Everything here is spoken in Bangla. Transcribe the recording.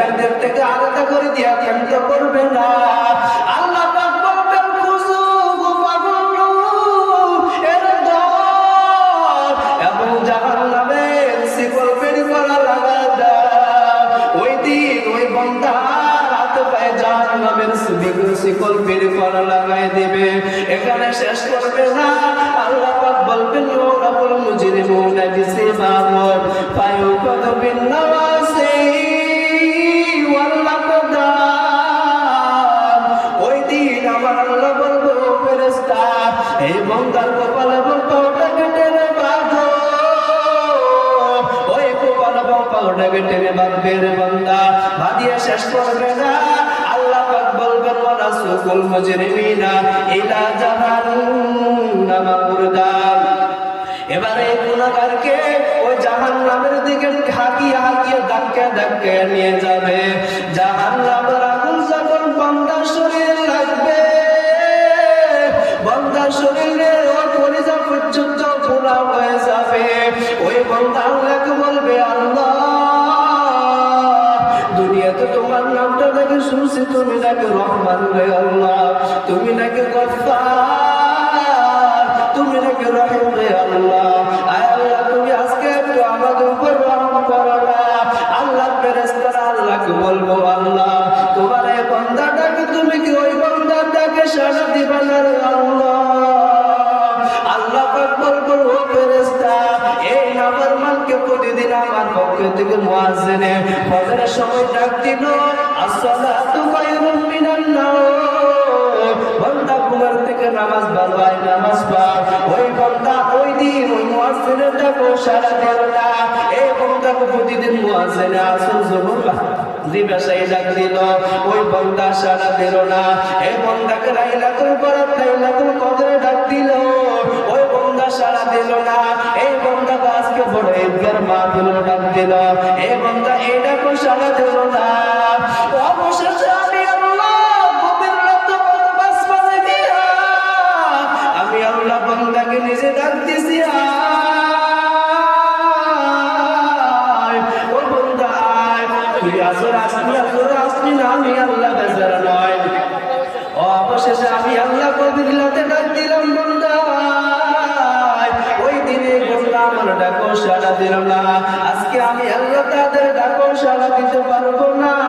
নেককারদের থেকে আলাদা করে দিয়া ক্ষান্ত করবে না। আল্লাহ পাক বলবেন খুজু ফাগুলু এর দল এবং জাহান্নামের শিকল বের করা লাগা দাও। ওই দিন ওই বান্দা হাত পায়ে জাহান্নামের শিকল বের করা লাগাই দেবে। এখানে শেষ করবে না, আল্লাহ পাক বলবেন ইউরাবুল মুজরিমুনা বিসিমাহুম ফায়ুকাযু বিন নাওয়াসি ওয়াল আকদাম। ওই দিন আমার আল্লাহ বলবো ফেরেশতা এই বান্দার কপাল এবং পাওটাকে টেনে বাঁধো। ওই কপাল এবং পাওটাকে টেনে বাঁধবে রে বান্দা, বাঁধিয়ে শেষ করবে না। আল্লাহ পাক বলবেন ওয়ানাসুকুল মুজরিমিনা ইলা জাহান্নামা উরদা। এবারে গুনাহগারকে ওই জাহান্নামের দিকে হাঁকিয়ে হাঁকিয়ে ধাক্কা ধাক্কা নিয়ে যাবে। জাহান্নামের আগুন যখন বান্দার শরীরে লাগবে, বান্দার শরীরে ওই কলিজা পর্যন্ত পোড়া হয়ে যাবে। ওই বান্দা আল্লাহকে বলবে আল্লাহ দুনিয়াতে তোমার নামটা নাকি শুনছি, তুমি নাকি রহমান রে আল্লাহ, তুমি নাকি গফফার, তুমি নাকি রহিম রে আল্লাহ। আয় আল্লাহ তুমি আজকে একটু আমাদের উপর রহম করো না। আল্লাহ ফেরেশতারা আল্লাহকে বলবো আল্লাহ তোমার এই বান্দাটাকে তুমি কি ওই বান্দাটাকে সাড়া দিবা না রে আল্লাহ। আল্লাহ পাক বলবো ও ফেরেশতা এই নাফরমানকে প্রতিদিন আমার পক্ষ থেকে মুয়াজ্জিনে ফজরের সময় ডাক দিল আসসালাতু খায়রুম মিনান নাওম। বান্দা ঘুমের থেকে নামাজ ভালো হয়, নামাজ পড়। ওই বান্দা ওই দিন ওই মুয়াজ্জিনের ডাকও সাড়া দিল না। এই বান্দাকে প্রতিদিন মুয়াজ্জিনে আসর জোহর দিবাসাই ডাক দিল, ওই বান্দা সাড়া দিল না। এই বান্দাকে লাইলাতুল বরাত লাইলাতুল কদরে ডাক দিল, ওই বান্দা সাড়া দিল না। এই বান্দা আজকে বড় ঈদগার মাহফিল ডাক দিল, এই বান্দা এই ডাকও সাড়া দিল না। অবশেষে আমি আল্লাহ গভীর রাতে বাস বাজে দিয়া আমি আল্লাহ বান্দাকে নিজে ডাক দিছি, আয় ও বান্দা আয়, তুই আসর আসবি না, আমি আল্লাহ বেজার নয়। অবশেষে আমি আল্লাহ গভীর রাতে ডাক দিলাম বান্দা, ওই দিনে বান্দা আমার ডাকও সাড়া দিল না। আজকে আমি